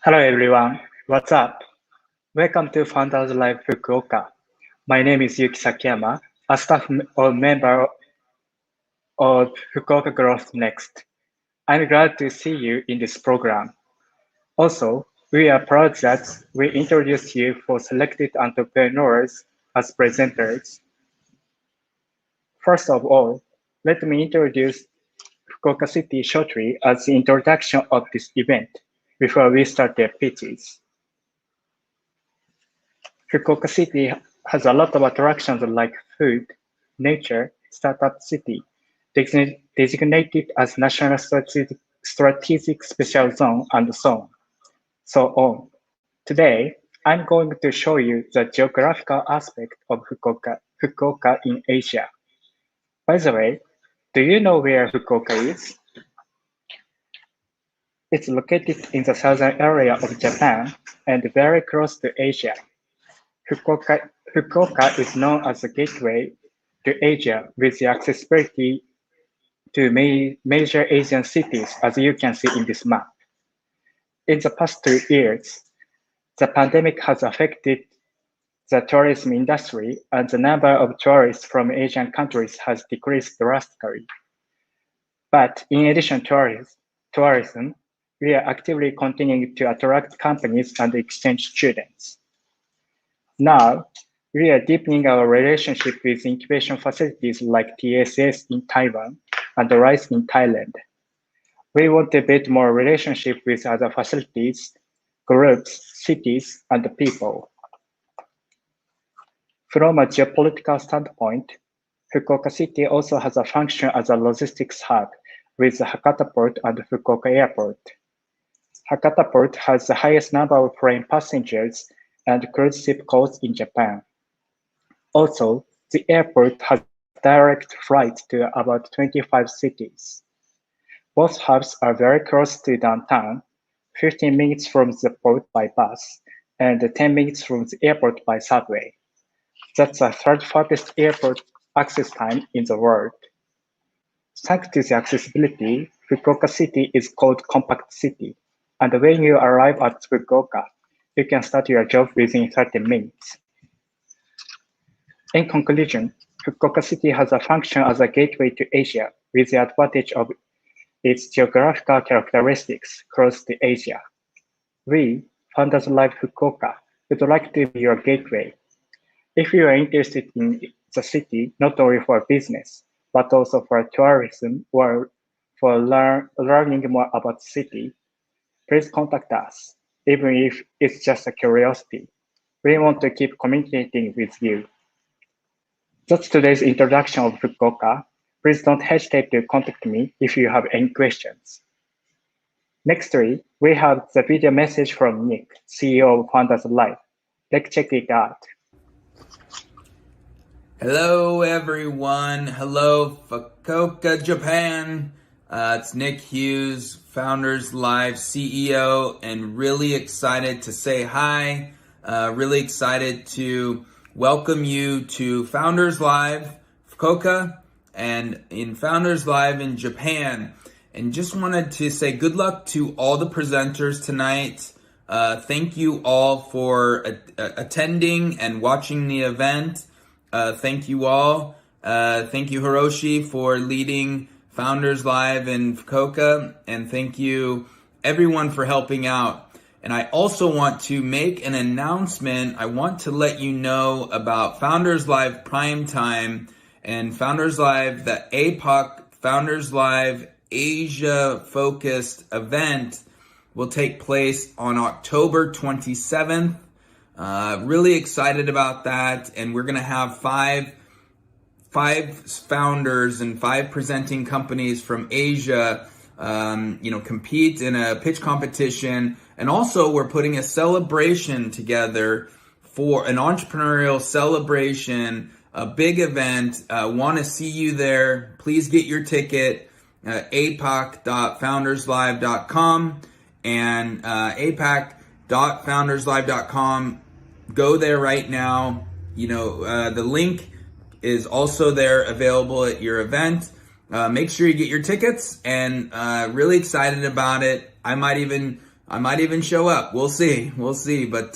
Hello everyone, what's up? Welcome to FoundersLive Fukuoka. My name is Yuki Sakiyama, a staff or member of Fukuoka Growth Next. I'm glad to see you in this program. Also, we are proud that we introduce you for selected entrepreneurs as presenters. First of all, let me introduce Fukuoka City shortly as the introduction of this event before we start their pitches. Fukuoka City has a lot of attractions like food, nature, startup city, designated as National Strategic Special Zone, and so on. Today, I'm going to show you the geographical aspect of Fukuoka in Asia. By the way, do you know where Fukuoka is? It's located in the southern area of Japan and very close to Asia. Fukuoka is known as a gateway to Asia with the accessibility to major Asian cities, as you can see in this map. In the past 2 years, the pandemic has affected the tourism industry, and the number of tourists from Asian countries has decreased drastically. But in addition to tourism, we are actively continuing to attract companies and exchange students. Now, we are deepening our relationship with incubation facilities like TSS in Taiwan and RISE in Thailand. We want to build more relationship with other facilities, groups, cities, and people. From a geopolitical standpoint, Fukuoka City also has a function as a logistics hub with the Hakata Port and Fukuoka Airport. Hakata Port has the highest number of foreign passengers and cruise ship calls in Japan. Also, the airport has direct flights to about 25 cities. Both hubs are very close to downtown, 15 minutes from the port by bus, and 10 minutes from the airport by subway. That's the third fastest airport access time in the world. Thanks to the accessibility, Fukuoka City is called Compact City, and when you arrive at Fukuoka, you can start your job within 30 minutes. In conclusion, Fukuoka City has a function as a gateway to Asia with the advantage of its geographical characteristics close to Asia. We, FoundersLive Fukuoka, would like to be your gateway. If you are interested in the city, not only for business, but also for tourism or for learning more about the city, please contact us, even if it's just a curiosity. We want to keep communicating with you. That's today's introduction of Fukuoka. Please don't hesitate to contact me if you have any questions. Nextly, we have the video message from Nick, CEO of FoundersLive. Let's check it out. Hello everyone. Hello Fukuoka, Japan. It's Nick Hughes, FoundersLive CEO, and really excited to say hi. Really excited to welcome you to FoundersLive Fukuoka and in FoundersLive in Japan. And just wanted to say good luck to all the presenters tonight. Thank you all for attending and watching the event. Thank you all. Thank you, Hiroshi, for leading FoundersLive in Fukuoka. And thank you, everyone, for helping out. And I also want to make an announcement. I want to let you know about FoundersLive Primetime and FoundersLive, the APAC FoundersLive Asia-focused event will take place on October 27th. Really excited about that, and we're gonna have five founders and 5 presenting companies from Asia, compete in a pitch competition, and also we're putting a celebration together for an entrepreneurial celebration, a big event. Want to see you there? Please get your ticket at apac.founderslive.com and apac.founderslive.com. Go there right now. The link is also there available at your event. Make sure you get your tickets, and really excited about it. I might even I might even show up. We'll see. But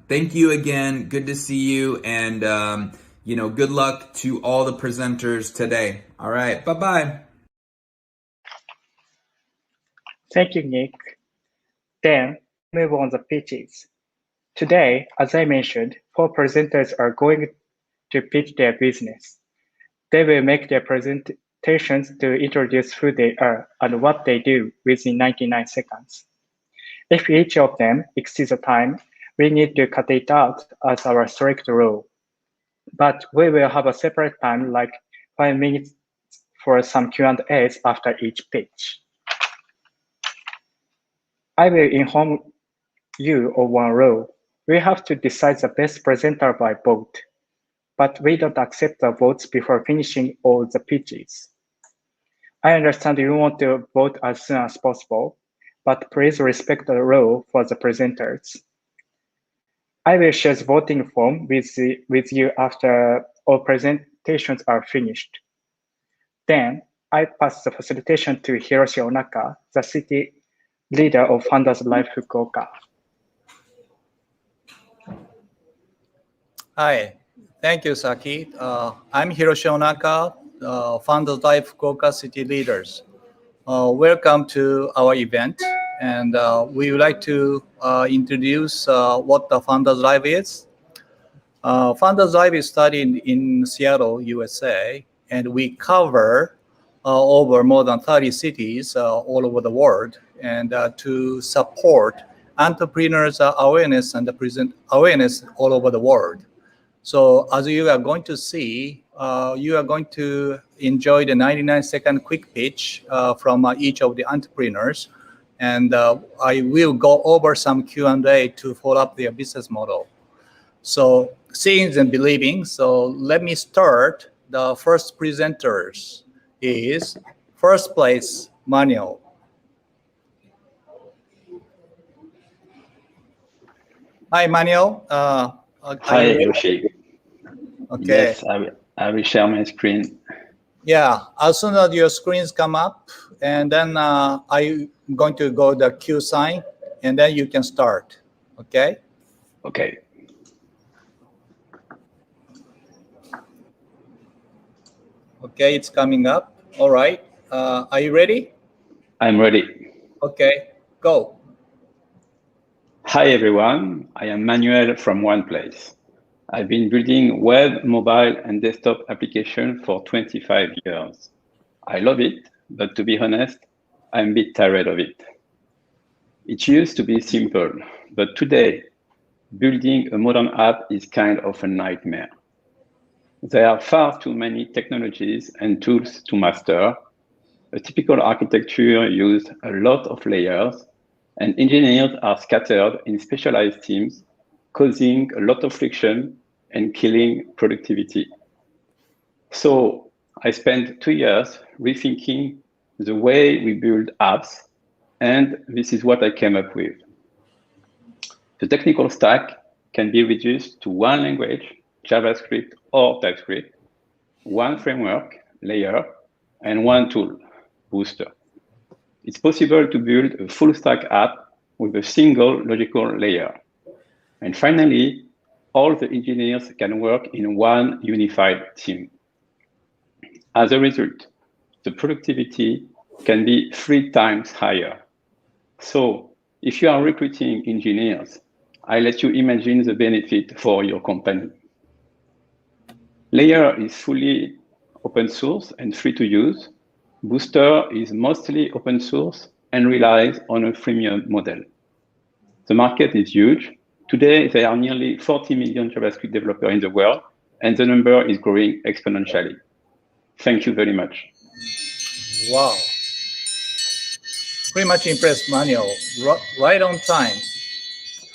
thank you again. Good to see you. And, good luck to all the presenters today. All right. Bye-bye. Thank you, Nick. Then move on the pitches. Today, as I mentioned, 4 presenters are going to pitch their business. They will make their presentations to introduce who they are and what they do within 99 seconds. If each of them exceeds the time, we need to cut it out as our strict rule. But we will have a separate time, like 5 minutes for some Q&As after each pitch. I will inform you of one rule. We have to decide the best presenter by vote, but we don't accept the votes before finishing all the pitches. I understand you want to vote as soon as possible, but please respect the rule for the presenters. I will share the voting form with you after all presentations are finished. Then I pass the facilitation to Hiroshi Onaka, the city leader of FoundersLive Fukuoka. Hi, thank you, Saki. I'm Hiroshi Onaka, FoundersLive Fukuoka city leaders. Welcome to our event, and we would like to introduce what the FoundersLive is. FoundersLive is started in Seattle, USA, and we cover over more than 30 cities all over the world, and to support entrepreneurs' awareness and present awareness all over the world. So as you are going to see, you are going to enjoy the 99-second quick pitch from each of the entrepreneurs. And I will go over some Q&A to follow up their business model. So seeing and believing. So let me start. The first presenters is first place, Manuel. Hi, Manuel. Hi, Yoshi. Okay. Yes, I will share my screen. Yeah, as soon as your screens come up, and then I'm going to go the Q sign, and then you can start. Okay? Okay. Okay, it's coming up. All right. Are you ready? I'm ready. Okay, go. Hi, everyone. I am Manuel from OnePlace. I've been building web, mobile, and desktop applications for 25 years. I love it, but to be honest, I'm a bit tired of it. It used to be simple, but today, building a modern app is kind of a nightmare. There are far too many technologies and tools to master. A typical architecture uses a lot of layers, and engineers are scattered in specialized teams, causing a lot of friction and killing productivity. So I spent 2 years rethinking the way we build apps, and this is what I came up with. The technical stack can be reduced to one language, JavaScript or TypeScript, one framework, Layer, and one tool, Booster. It's possible to build a full stack app with a single logical layer. And finally, all the engineers can work in one unified team. As a result, the productivity can be 3 times higher. So if you are recruiting engineers, I let you imagine the benefit for your company. Layer is fully open source and free to use. Booster is mostly open source and relies on a freemium model. The market is huge. Today, there are nearly 40 million JavaScript developers in the world, and the number is growing exponentially. Thank you very much. Wow. Pretty much impressed, Manuel. Right on time.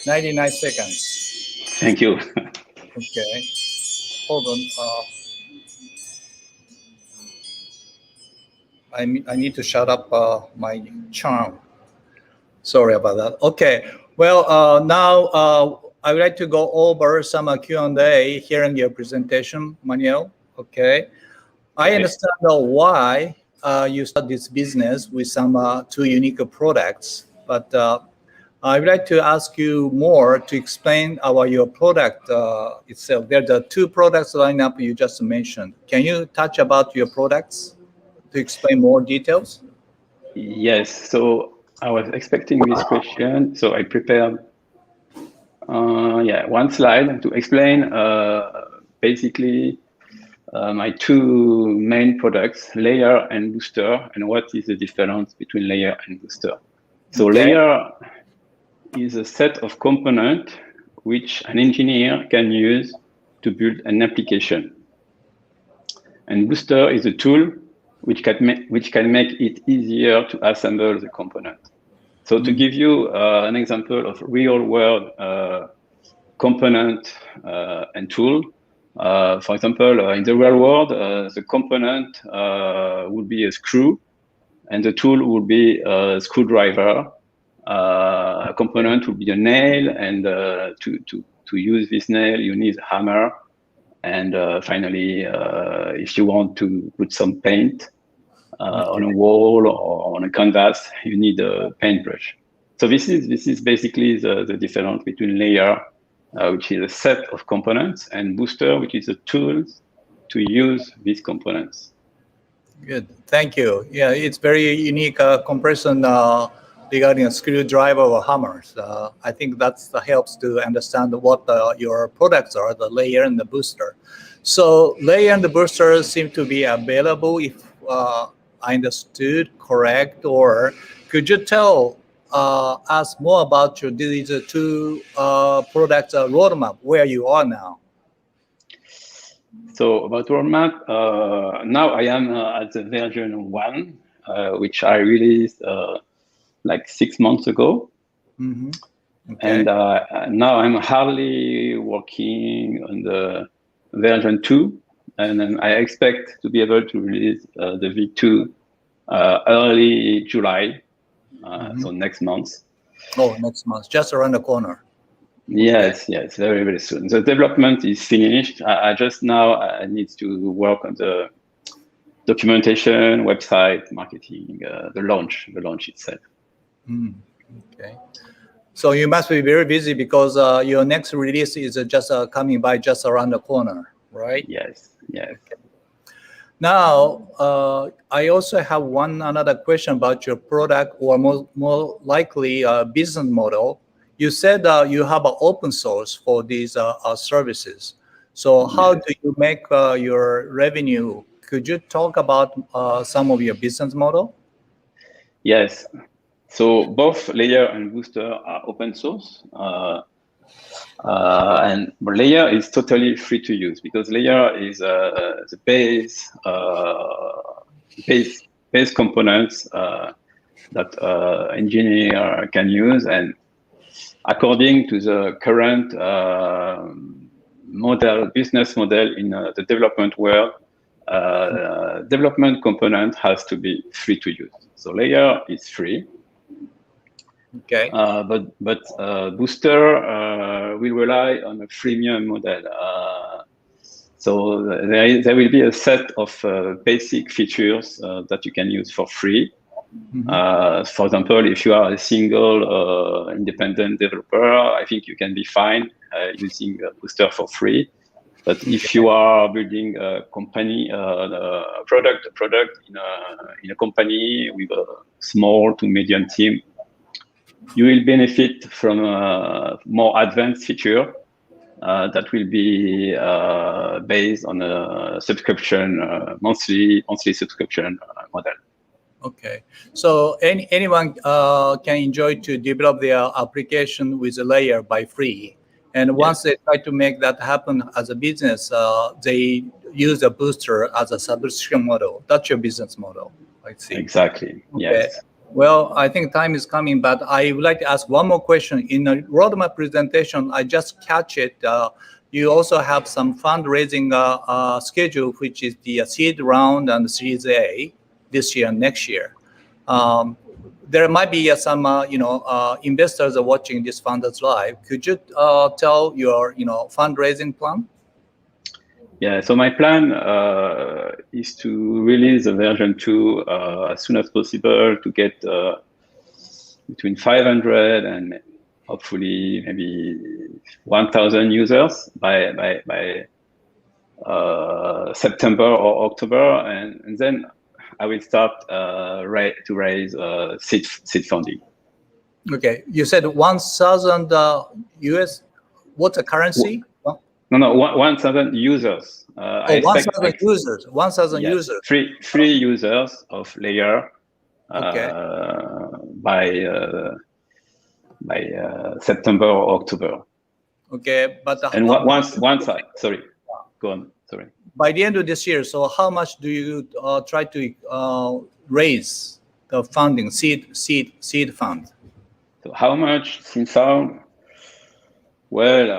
99 seconds. Thank you. Okay. Hold on. I need to shut up my charm. Sorry about that. Okay. Well, now I would like to go over some Q&A hearing your presentation, Manuel. Okay. I understand why you start this business with some 2 unique products, but I would like to ask you more to explain your product itself. There are the two products lineup you just mentioned. Can you touch about your products to explain more details? Yes. So I was expecting this question. So I prepared, one slide to explain basically my two main products, Layer and Booster, and what is the difference between Layer and Booster. So Layer is a set of components which an engineer can use to build an application. And Booster is a tool which can make it easier to assemble the component. So to give you an example of real-world component and tool, for example, in the real world, the component would be a screw, and the tool would be a screwdriver. A component would be a nail, and to use this nail, you need a hammer. And finally, if you want to put some paint on a wall or on a canvas, you need a paintbrush. So this is basically the difference between Layer, which is a set of components, and Booster, which is a tool to use these components. Good, thank you. Yeah, it's very unique comparison regarding a screwdriver or hammers. I think that helps to understand what your products are, the Layer and the Booster. So Layer and the Booster seem to be available, if I understood correct, or could you tell us more about these two products roadmap, where you are now? So about roadmap, now I am at the version 1, which I released like 6 months ago. Mm-hmm. Okay. And now I'm hardly working on the version 2, and then I expect to be able to release the V2 early July, so next month. Oh, next month, just around the corner. Yes, yes, very, very soon. The development is finished. I just now need to work on the documentation, website, marketing, the launch itself. Okay. So you must be very busy because your next release is just coming by just around the corner, right? Yes, yes. Okay. Now, I also have another question about your product, or more likely business model. You said you have an open source for these services. So how do you make your revenue? Could you talk about some of your business model? Yes. So both Layer and Booster are open source. And Layer is totally free to use, because Layer is the base components that engineer can use. And according to the current business model in the development world, development component has to be free to use. So Layer is free. Okay. But Booster will rely on a freemium model. So there will be a set of basic features that you can use for free. Mm-hmm. For example, if you are a single independent developer, I think you can be fine using Booster for free. But if you are building a company, a product in a company with a small to medium team, you will benefit from a more advanced feature that will be based on a subscription, monthly subscription model. Okay, so anyone can enjoy to develop their application with a Layer by free, and once they try to make that happen as a business, they use a Booster as a subscription model. That's your business model, I see. Exactly. Okay. Yes. Well, I think time is coming, but I would like to ask one more question. In the roadmap presentation, I just catch it. You also have some fundraising schedule, which is the seed round and the Series A this year and next year. There might be some, investors are watching this FoundersLive. Could you tell your, fundraising plan? Yeah, so my plan is to release the version 2 as soon as possible to get between 500 and hopefully maybe 1,000 users by September or October, and then I will start to raise seed funding. Okay, you said 1,000 US. What's the currency? No, 1,000 users. 1,000 users. 1,000 users. Free users of Layer by September or October. Okay, but sorry, go on. Sorry. By the end of this year, so how much do you try to raise the funding, seed fund? So how much since now? Well,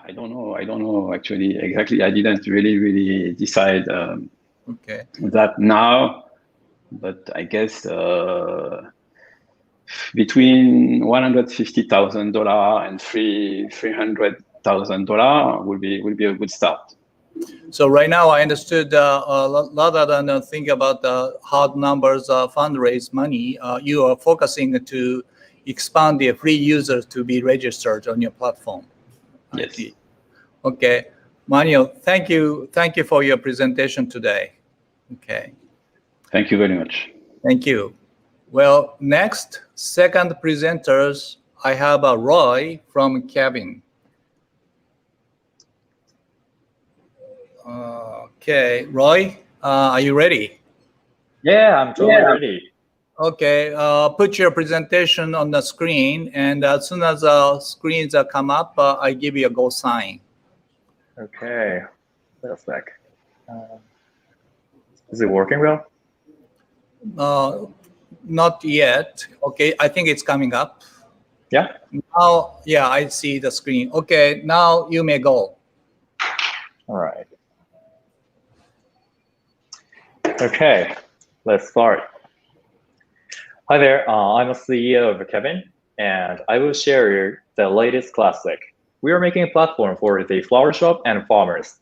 I don't know actually exactly. I didn't really decide that now, but I guess between $150,000 and $300,000 will be a good start. So right now, I understood rather than think about the hard numbers, fundraise money, you are focusing to expand the free users to be registered on your platform. Yes. Okay, Manuel, thank you for your presentation today. Okay. Thank you very much. Thank you. Well, next, second presenters, I have Roy from Kevin. Okay, Roy, are you ready? Yeah, I'm totally ready. Okay, put your presentation on the screen, and as soon as screens come up, I give you a go sign. Okay, wait a sec. Is it working well? Not yet. Okay, I think it's coming up. Yeah? Now, yeah, I see the screen. Okay, now you may go. All right. Okay, let's start. Hi there, I'm a CEO of Kevin, and I will share the latest classic. We are making a platform for the flower shop and farmers.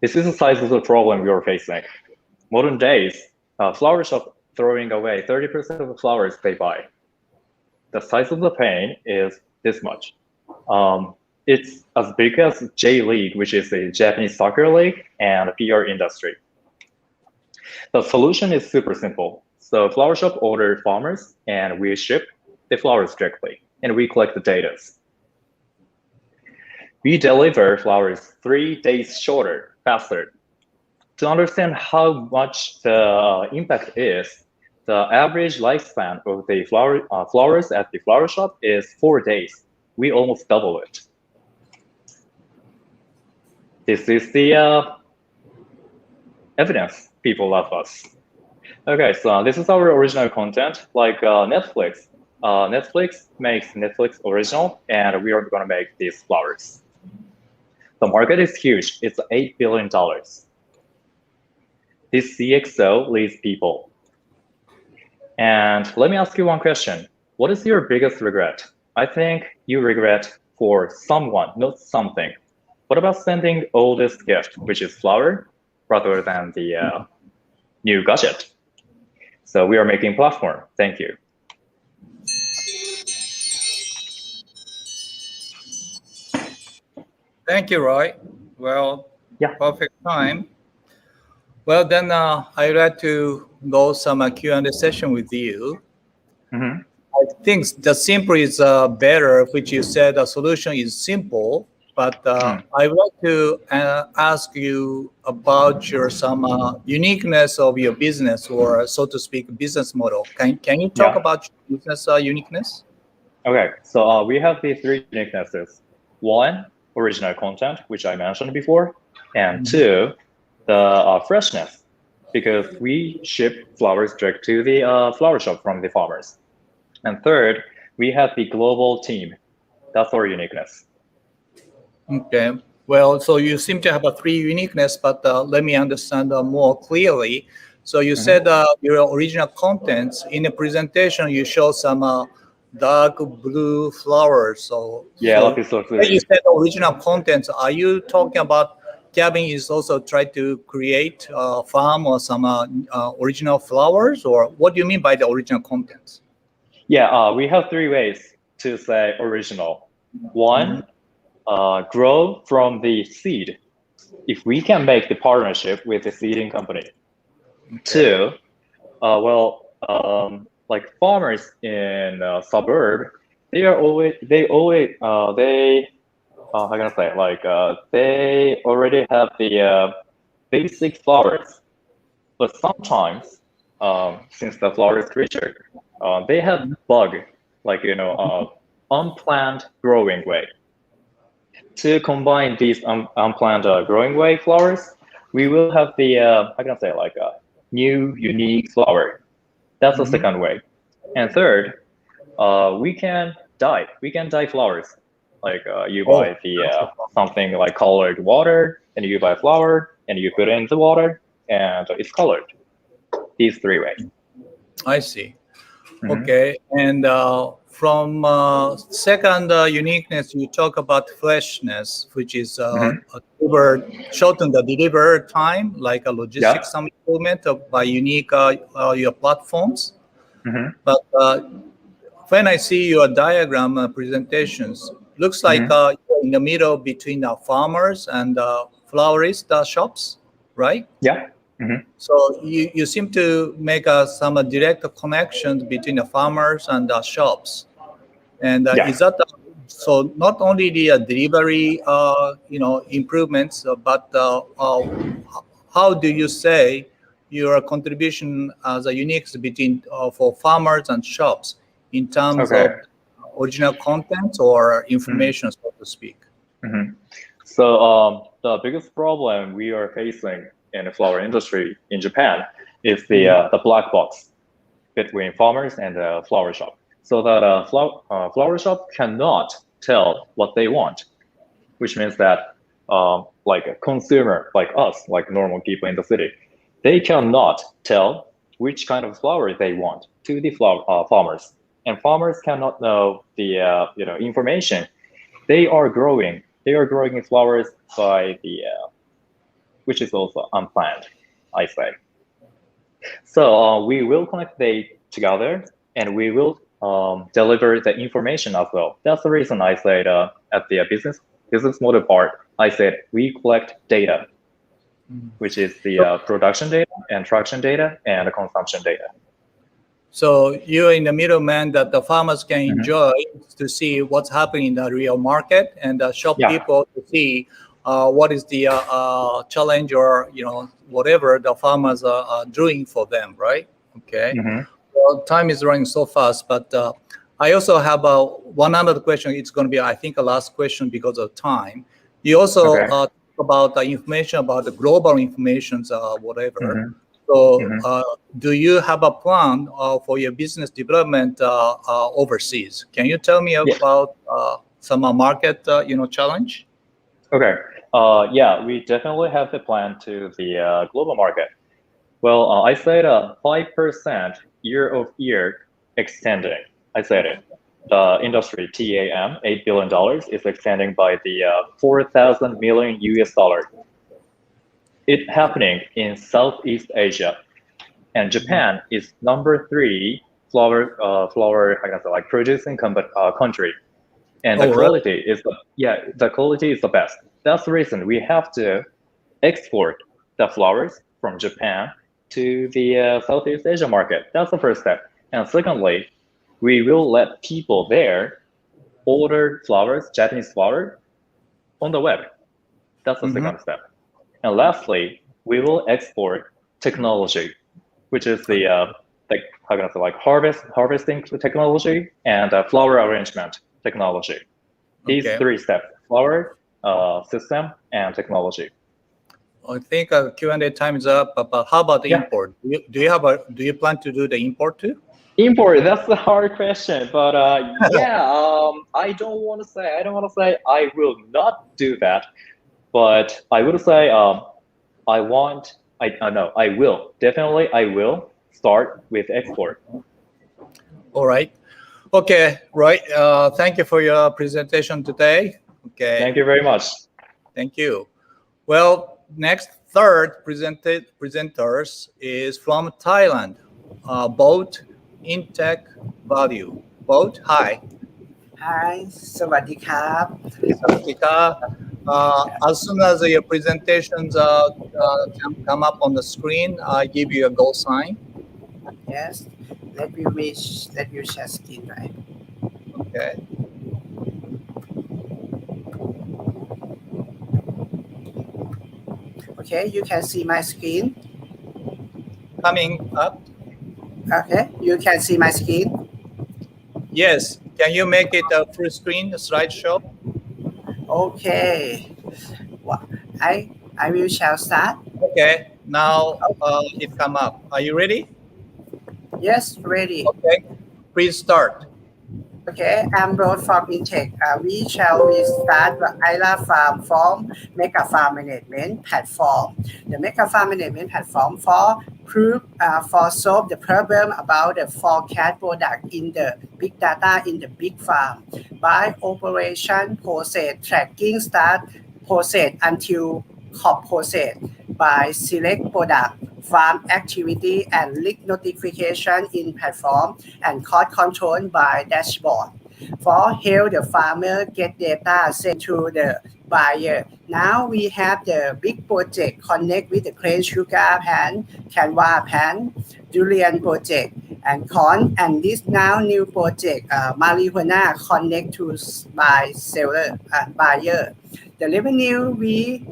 This is the size of the problem we are facing. Modern days, flower shop throwing away 30% of the flowers they buy. The size of the pain is this much. It's as big as J-League, which is the Japanese soccer league, and PR industry. The solution is super simple. So flower shop order farmers, and we ship the flowers directly, and we collect the data. We deliver flowers 3 days shorter, faster. To understand how much the impact is, the average lifespan of the flowers at the flower shop is 4 days. We almost double it. This is the evidence people love us. Okay, so this is our original content, like Netflix. Netflix makes Netflix original, and we are going to make these flowers. The market is huge. It's $8 billion. This CXO leads people. And let me ask you one question. What is your biggest regret? I think you regret for someone, not something. What about sending oldest gift, which is flower, rather than the new gadget? So we are making platform. Thank you. Thank you, Roy. Well, yeah, perfect time. Well, then I'd like to go some Q&A session with you. Mm-hmm. I think the simple is better, which you said the solution is simple. But I would like to ask you about your some uniqueness of your business, or so to speak, business model. Can you talk about your business uniqueness? Okay, so we have the 3 uniquenesses. 1, original content, which I mentioned before, and 2, the freshness, because we ship flowers direct to the flower shop from the farmers. And 3rd, we have the global team. That's our uniqueness. Okay. Well, so you seem to have a 3 uniqueness, but let me understand more clearly. So you said your original contents in the presentation, you show some dark blue flowers. So you said original contents. Are you talking about Kevin is also try to create a farm or some original flowers, or what do you mean by the original contents? Yeah, we have three ways to say original. One, grow from the seed. If we can make the partnership with the seeding company. Two, like farmers in suburb, they already have the basic flowers, but sometimes since the flower creature, they have bug, like unplanned growing way. To combine these unplanned growing way flowers, we will have the new unique flower. That's the second way. And third, we can dye flowers. Like you buy the something like colored water, and you buy flower, and you put it in the water, and it's colored. These three ways. I see. Okay, and from second uniqueness, you talk about freshness, which is shorten the delivery time, like a logistics some improvement by unique your platforms. But when I see your diagram presentations, looks like you're in the middle between the farmers and florist shops, right? Yeah. So you seem to make some direct connections between the farmers and the shops, and is that so? Not only the delivery, improvements, but how do you say your contribution as a unique between for farmers and shops in terms of original content or information, so to speak? So the biggest problem we are facing in the flower industry in Japan is the black box between farmers and the flower shop. So that flower shop cannot tell what they want, which means that like a consumer, like us, like normal people in the city, they cannot tell which kind of flower they want to the farmers, and farmers cannot know the information. They are growing flowers by the which is also unplanned, I say. So we will connect they together, and we will deliver the information as well. That's the reason I said at the business model part, I said we collect data, which is the production data and traction data and the consumption data. So you're in the middleman that the farmers can enjoy to see what's happening in the real market, and the shop people to see what is the challenge or whatever the farmers are doing for them, right? Okay. Well, time is running so fast, but I also have one other question. It's going to be, I think, a last question because of time. You also talk about the information about the global information, whatever. So do you have a plan for your business development overseas? Can you tell me about some market challenge? Okay. Yeah, we definitely have the plan to the global market. Well, I said 5% year-over-year extending. I said it. The industry TAM, $8 billion, is extending by the 4,000 million US dollar. It's happening in Southeast Asia, and Japan is number 3 flower producing country, and the quality is the best. That's the reason we have to export the flowers from Japan to the Southeast Asia market. That's the first step. And secondly, we will let people there order flowers, Japanese flower, on the web. That's the second step. And lastly, we will export technology, which is the harvesting technology and flower arrangement technology. These 3 steps: flower, system, and technology. I think Q&A time is up. But how about the import? Do you plan to do the import too? Import, that's a hard question, but I don't want to say I will not do that. But I would say I will start with export. All right. Okay, right. Thank you for your presentation today. Okay. Thank you very much. Thank you. Well, next third presenters is from Thailand, both in-tech value. Both, hi. Hi สวัสดีครับ As soon as your presentations can come up on the screen, I give you a go sign. Yes let you share screen right Okay. Okay you can see my screen Coming up. Okay you can see my screen Yes. Can you make it a full screen slideshow? Okay well, I will shall start Okay. Now it come up. Are you ready? Yes ready Okay. Please start. Okay, I'm Rod from Intech. We start the ILA Farm from Mega Farm Management Platform. The Mega Farm Management Platform for solve the problem about the forecast product in the big data in the big farm by operation process tracking start process until crop process by select product farm activity and leak notification in platform and cost control by dashboard. For help the farmer get data sent to the buyer. Now we have the big project connect with the cane sugar pan, canva pan, durian project and corn and this now new project marijuana connect to by seller buyer. The revenue we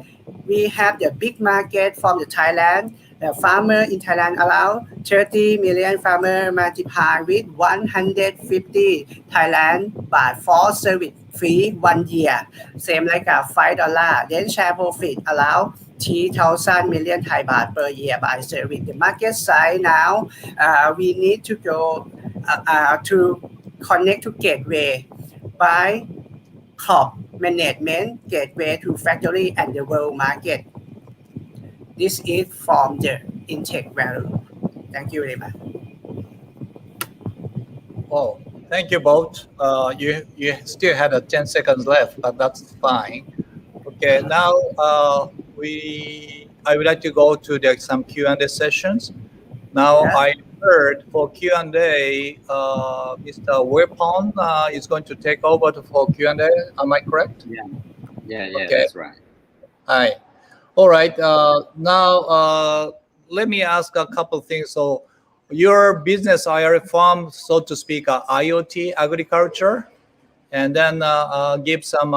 have the big market from the Thailand. The farmer in Thailand allow 30 million farmer multiply with 150 Thailand baht for service fee 1 year. Same like $5. Then share profit allow 3,000 million Thai baht per year by service. The market size now we need to go to connect to gateway by crop management gateway to factory and the world market. This is from the intake value. Thank you very much. Oh, thank you both. You still had 10 seconds left, but that's fine. Okay, now I would like to go to some Q&A sessions. Now Yeah. I heard for Q&A, Mr. Wepon is going to take over for Q&A. Am I correct? Yeah, Okay. that's right. Hi. All right. Now, let me ask a couple things. So, your business are from, so to speak, IoT agriculture, and then give some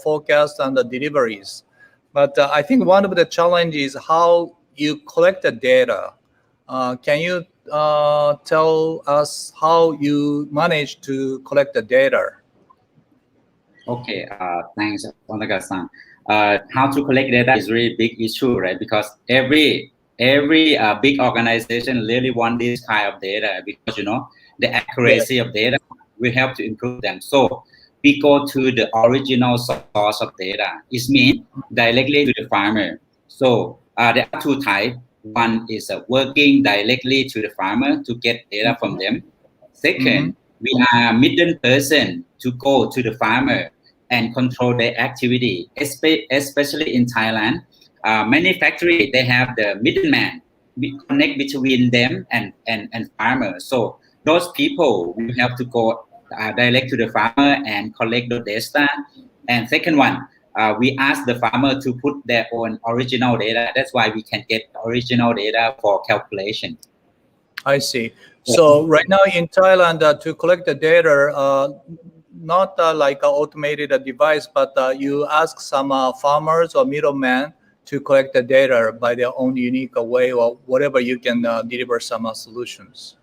forecast on the deliveries. But I think one of the challenges is how you collect the data. Can you tell us how you manage to collect the data? Okay, thanks, Onaka-san. How to collect data is really big issue, right? Because every big organization really want this kind of data because the accuracy of data will help to improve them. So we go to the original source of data. It means directly to the farmer. So there are two types. One is working directly to the farmer to get data from them. Second, we are middle person to go to the farmer and control their activity, especially in Thailand. Many factories, they have the middleman, we connect between them and farmers. So those people will have to go direct to the farmer and collect the data. And second one, we ask the farmer to put their own original data. That's why we can get original data for calculation. I see. So right now in Thailand, to collect the data, not like an automated device, but you ask some farmers or middlemen to collect the data by their own unique way, or whatever you can deliver some solutions.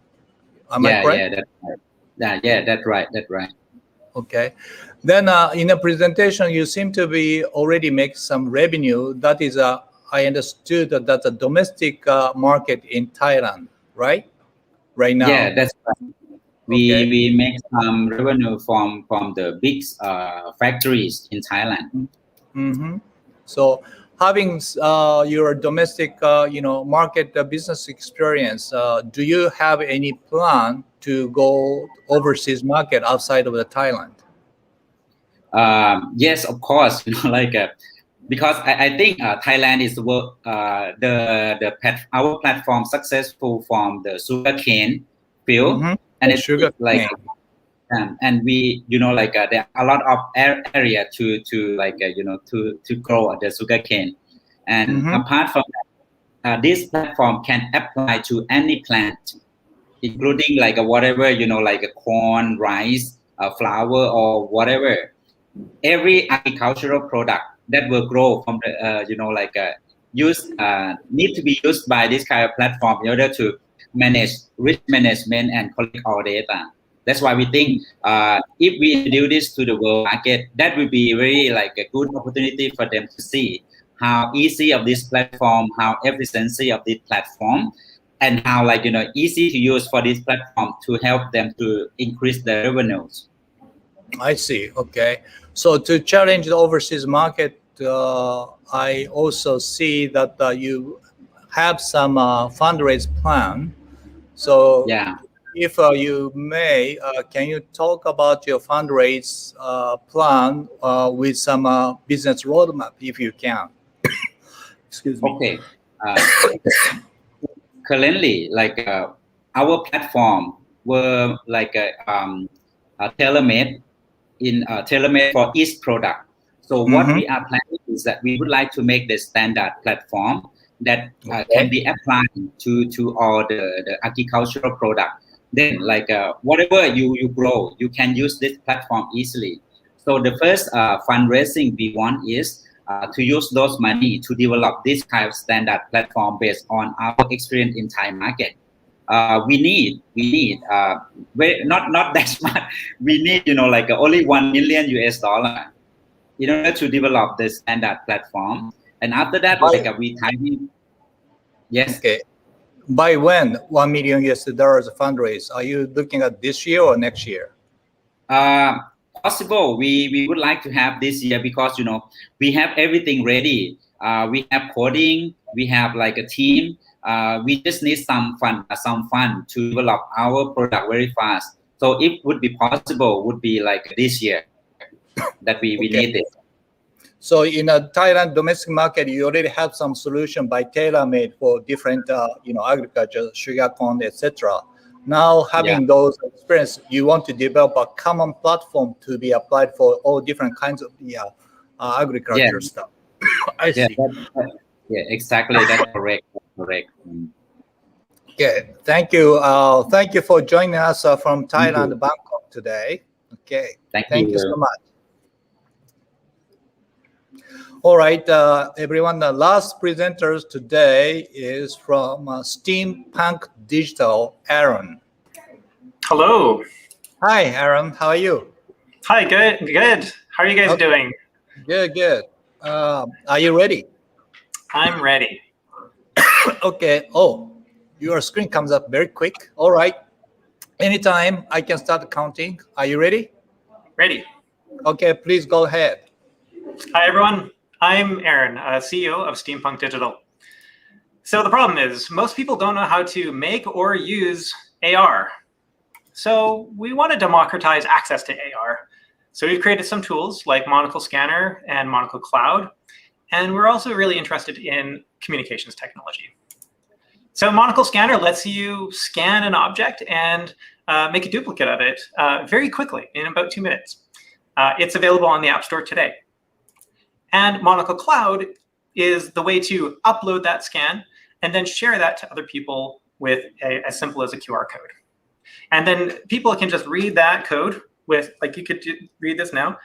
Am I correct? That's right. That's right. Okay. Then in the presentation, you seem to be already make some revenue. That is, I understood that's a domestic market in Thailand, right? Right now. Yeah, that's right. We make some revenue from the big factories in Thailand. Mm-hmm. So having your domestic, market business experience, do you have any plan to go overseas market outside of the Thailand? Yes, of course. Because I think Thailand is our platform successful from the sugarcane field. and it's sugar like. cane. And we, there are a lot of area to grow the sugarcane. And apart from that, this platform can apply to any plant, including whatever, a corn, rice, flour, or whatever. Every agricultural product that will grow from the, need to be used by this kind of platform in order to manage risk management and collect all data. That's why we think if we introduce this to the world market, that will be very a good opportunity for them to see how easy of this platform, how efficiency of this platform, and how easy to use for this platform to help them to increase their revenues. I see. Okay. So to challenge the overseas market, I also see that you have some fundraise plan. So yeah. If you may, can you talk about your fundraise plan with some business roadmap, if you can? Excuse me. Okay. Currently, our platform were tailor-made for each product. So what we are planning is that we would like to make the standard platform that can be applied to all the agricultural product. Then whatever you grow, you can use this platform easily. So the first fundraising we want is to use those money to develop this kind of standard platform based on our experience in Thai market. We need not that much. We need only $1 million in order to develop the standard platform. And after that, we timing. Yes. Okay. By when $1 million fundraise? Are you looking at this year or next year? Possible. We would like to have this year because we have everything ready. We have coding. We have a team. We just need some fun to develop our product very fast. So if would be possible, would be this year that we need it. So in a Thailand domestic market, you already have some solution by tailor-made for different, agriculture, sugarcane, etc. Now having those experience, you want to develop a common platform to be applied for all different kinds of agriculture stuff. I see. Exactly. That's correct. Okay, thank you. Thank you for joining us from Thailand, Bangkok today. Okay, thank you so much. All right, everyone. The last presenters today is from Steampunk Digital, Aaron. Hello. Hi, Aaron. How are you? Hi, good. How are you guys doing? Good. Are you ready? I'm ready. Okay. Oh, your screen comes up very quick. All right. Anytime I can start counting. Are you ready? Ready. Okay, please go ahead. Hi, everyone. I'm Aaron, CEO of Steampunk Digital. So the problem is most people don't know how to make or use AR. So we want to democratize access to AR. So we've created some tools like Monocle Scanner and Monocle Cloud. And we're also really interested in communications technology. So Monocle Scanner lets you scan an object and make a duplicate of it very quickly in about 2 minutes. It's available on the App Store today. And Monocle Cloud is the way to upload that scan and then share that to other people with as simple as a QR code. And then people can just read that code with, you could read this now,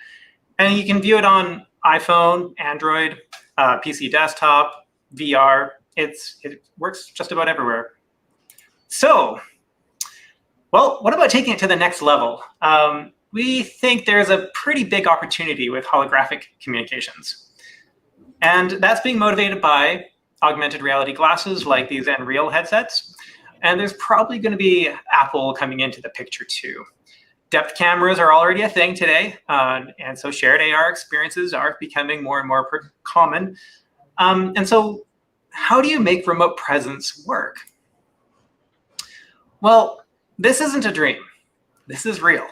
and you can view it on iPhone, Android, PC desktop, VR. It works just about everywhere. So, well, what about taking it to the next level? We think there's a pretty big opportunity with holographic communications. And that's being motivated by augmented reality glasses like these Unreal headsets. And there's probably going to be Apple coming into the picture too. Depth cameras are already a thing today. And so shared AR experiences are becoming more and more common. And so how do you make remote presence work? Well, this isn't a dream. This is real.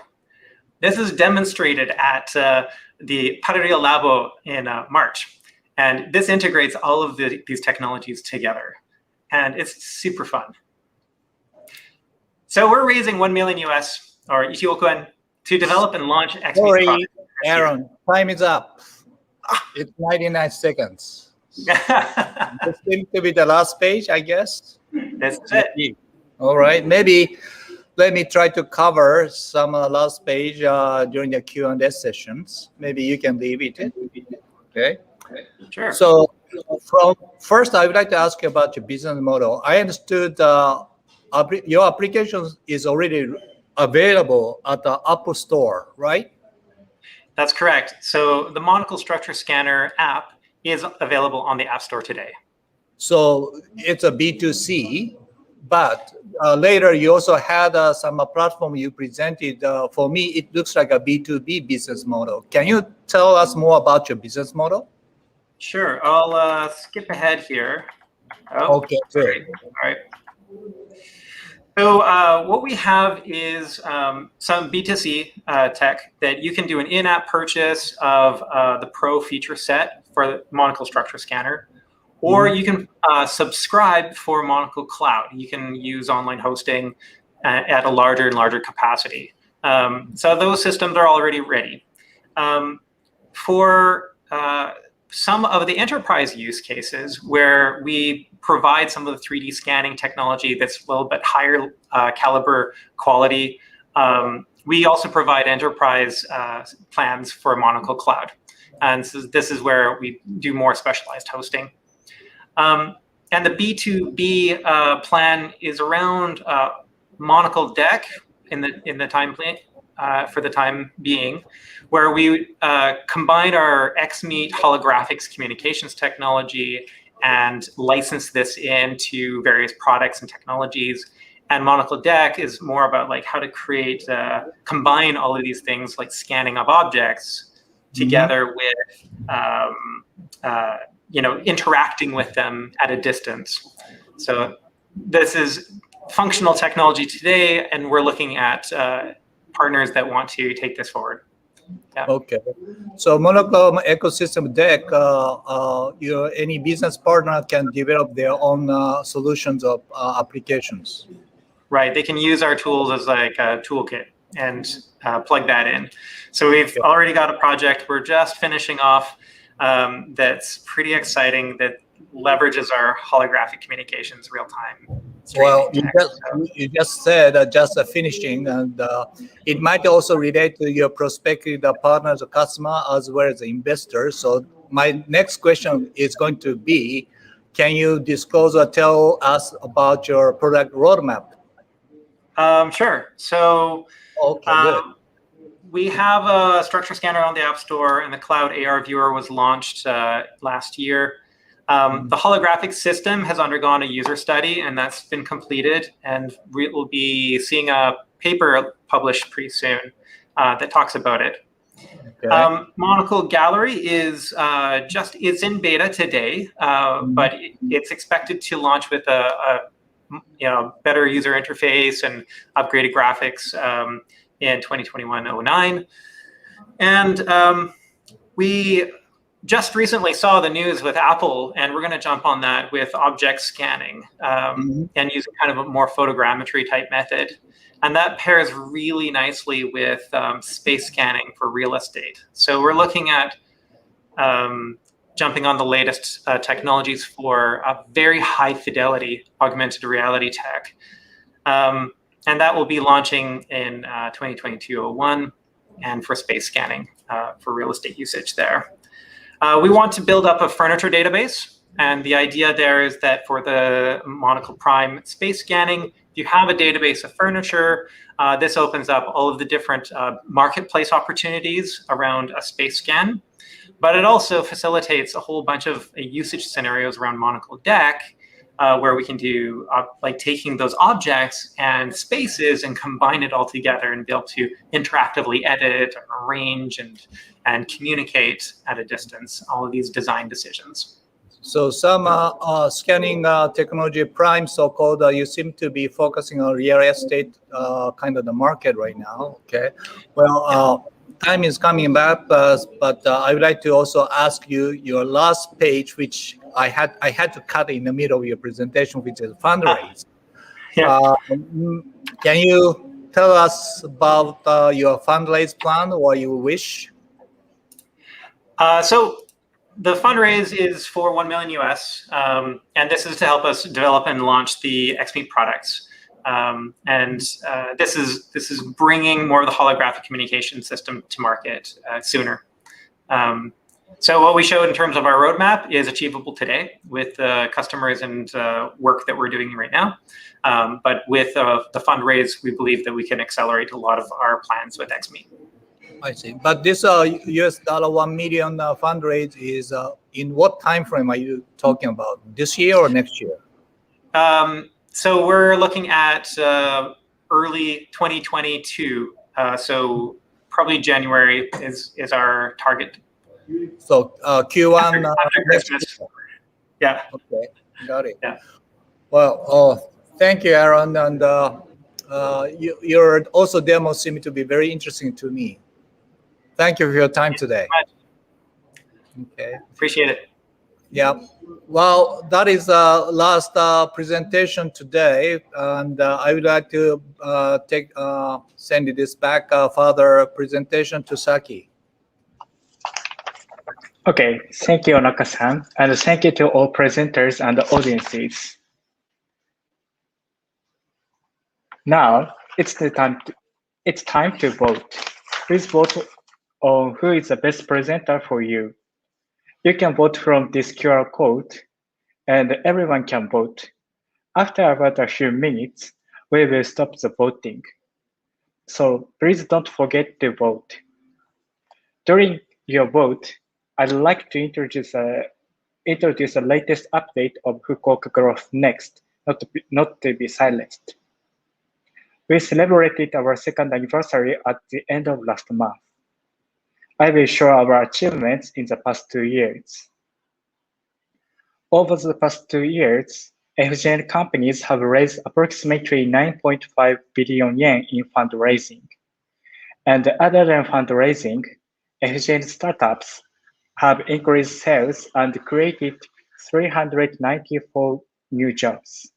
This is demonstrated at the Parario Labo in March. And this integrates all of these technologies together. And it's super fun. So we're raising 1 million US or 1億円 to develop and launch XMeet Sorry, products. Aaron, time is up. It's 99 seconds. This seems to be the last page, I guess. That's it. All right, maybe let me try to cover some last page during the Q&A sessions. Maybe you can leave it. Okay. Sure. So from first, I would like to ask you about your business model. I understood your application is already available at the Apple Store, right? That's correct. So the Monocle Structure Scanner app is available on the App Store today. So it's a B2C, but later you also had some platform you presented. For me, it looks like a B2B business model. Can you tell us more about your business model? Sure. I'll skip ahead here. Oh, Okay, great. All right. So what we have is some B2C tech that you can do an in-app purchase of the Pro feature set for the Monocle Structure Scanner, or you can subscribe for Monocle Cloud. You can use online hosting at a larger and larger capacity. So those systems are already ready. For some of the enterprise use cases where we provide some of the 3D scanning technology that's a little bit higher caliber quality, we also provide enterprise plans for Monocle Cloud. And so this is where we do more specialized hosting. And the B2B plan is around Monocle Deck in the time plan, for the time being, where we combine our XMeet holographics communications technology and license this into various products and technologies. And Monocle Deck is more about like how to create, combine all of these things like scanning of objects together with, interacting with them at a distance. So this is functional technology today, and we're looking at partners that want to take this forward. Yeah. Okay. So Monocle ecosystem deck, any business partner can develop their own solutions of applications. Right. They can use our tools as like a toolkit and plug that in. So we've already got a project we're just finishing off that's pretty exciting, that leverages our holographic communications real time. Well, you just said just finishing, and it might also relate to your prospective partners or customer as well as the investors. So my next question is going to be, can you disclose or tell us about your product roadmap? Sure. So good. We have a structure scanner on the App Store, and the Cloud AR Viewer was launched last year. The holographic system has undergone a user study, and that's been completed, and we will be seeing a paper published pretty soon that talks about it. Okay. Monocle Gallery is it's in beta today, but it's expected to launch with a better user interface and upgraded graphics in 2021-09. And we just recently saw the news with Apple, and we're going to jump on that with object scanning and using kind of a more photogrammetry type method. And that pairs really nicely with space scanning for real estate. So we're looking at jumping on the latest technologies for a very high fidelity augmented reality tech. And that will be launching in 2022-01, and for space scanning for real estate usage there. We want to build up a furniture database, and the idea there is that for the Monocle Prime space scanning, if you have a database of furniture, this opens up all of the different marketplace opportunities around a space scan, but it also facilitates a whole bunch of usage scenarios around Monocle Deck, where we can do like taking those objects and spaces and combine it all together and be able to interactively edit, arrange, and communicate at a distance, all of these design decisions. So some scanning technology Prime, so-called, you seem to be focusing on real estate kind of the market right now. Okay. Well, time is coming back, but I would like to also ask you your last page, which I had to cut in the middle of your presentation, which is fundraise. Can you tell us about your fundraise plan or your wish? So the fundraise is for $1 million US, and this is to help us develop and launch the XMeet products. This is bringing more of the holographic communication system to market sooner. So what we showed in terms of our roadmap is achievable today with customers and work that we're doing right now. But with the fundraise, we believe that we can accelerate a lot of our plans with XMeet. I see. But this $1 million fundraise is in what time frame are you talking about? This year or next year? So we're looking at early 2022. So probably January is our target. So Q1 after Christmas. Yeah. Okay, got it. Yeah. Well, thank you, Aaron, and your also demo seemed to be very interesting to me. Thank you for your time today. Okay. Appreciate it. Yeah. Well, that is the last presentation today, and I would like to send this back further presentation to Saki. Okay, thank you, Onaka-san, and thank you to all presenters and audiences. Now it's time to vote. Please vote on who is the best presenter for you. You can vote from this QR code, and everyone can vote. After about a few minutes, we will stop the voting. So please don't forget to vote. During your vote, I'd like to introduce the latest update of Fukuoka Growth Next, not to be silenced. We celebrated our second anniversary at the end of last month. I will show our achievements in the past 2 years. Over the past 2 years, FGN companies have raised approximately 9.5 billion yen in fundraising. And other than fundraising, FGN startups have increased sales and created 394 new jobs.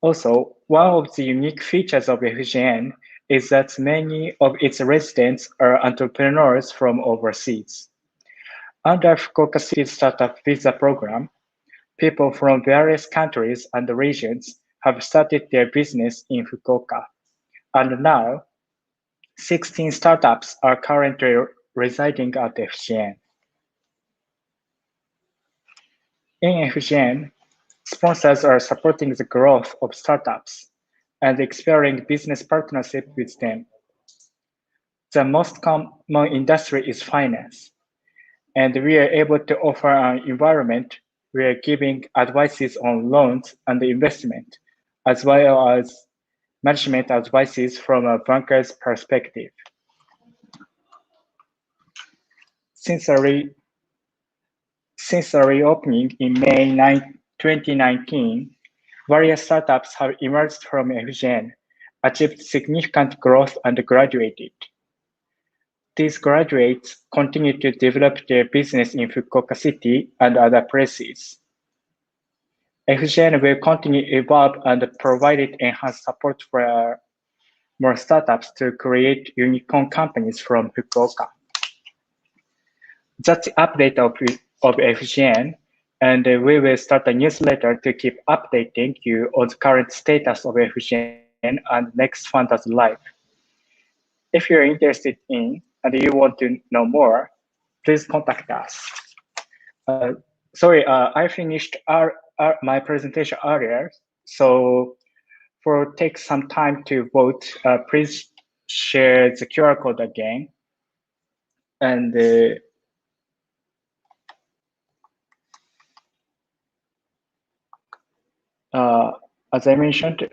Also, one of the unique features of FGN is that many of its residents are entrepreneurs from overseas. Under Fukuoka City Startup Visa Program, people from various countries and regions have started their business in Fukuoka. And now, 16 startups are currently residing at FGN. In FGN, sponsors are supporting the growth of startups and exploring business partnership with them. The most common industry is finance, and we are able to offer an environment where giving advices on loans and investment, as well as management advices from a banker's perspective. Since the reopening in May 2019, various startups have emerged from FGN, achieved significant growth, and graduated. These graduates continue to develop their business in Fukuoka City and other places. FGN will continue to evolve and provide enhanced support for more startups to create unicorn companies from Fukuoka. That's the update of FGN, and we will start a newsletter to keep updating you on the current status of FGN and next FoundersLive. If you're interested in and you want to know more, please contact us. I finished my presentation earlier, so take some time to vote. Please share the QR code again, and as I mentioned,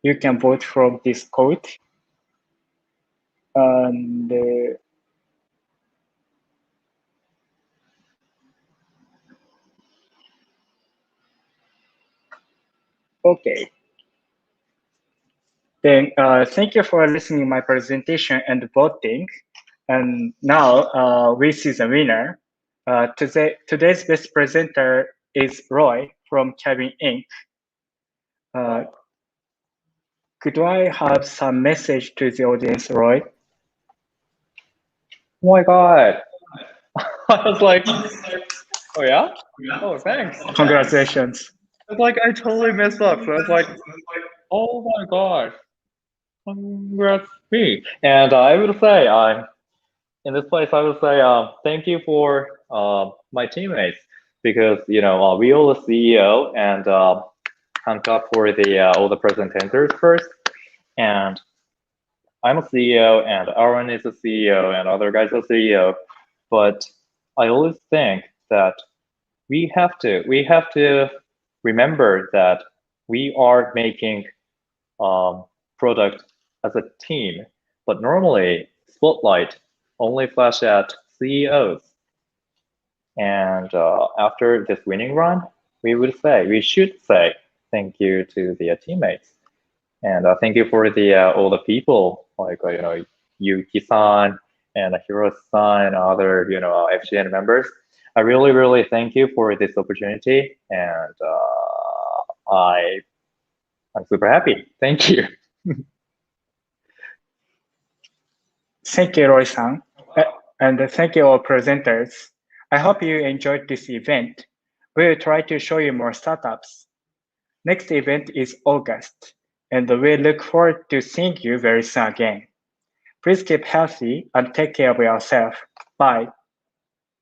you can vote from this code, and okay. Then thank you for listening to my presentation and voting. And now we see the winner. Today's best presenter is Roy from Cabin Inc. Could I have some message to the audience, Roy? Oh my God. I was like, oh yeah? Oh, thanks. Congratulations. It's like, I totally messed up. So I was like, oh my gosh. Congrats me. And I would say, in this place, I would say thank you for my teammates because, we all the CEO and hunt up for all the presenters first. And I'm a CEO and Aaron is a CEO and other guys are CEO. But I always think that we have to remember that we are making product as a team, but normally spotlight only flash at CEOs. And after this winning run, we should say thank you to the teammates. And thank you for all the people like Yuki-san and Hiro-san and other FGN members. I really, really thank you for this opportunity, and I'm super happy. Thank you. Thank you, Roy-san, and thank you all presenters. I hope you enjoyed this event. We will try to show you more startups. Next event is August, and we look forward to seeing you very soon again. Please keep healthy and take care of yourself. Bye.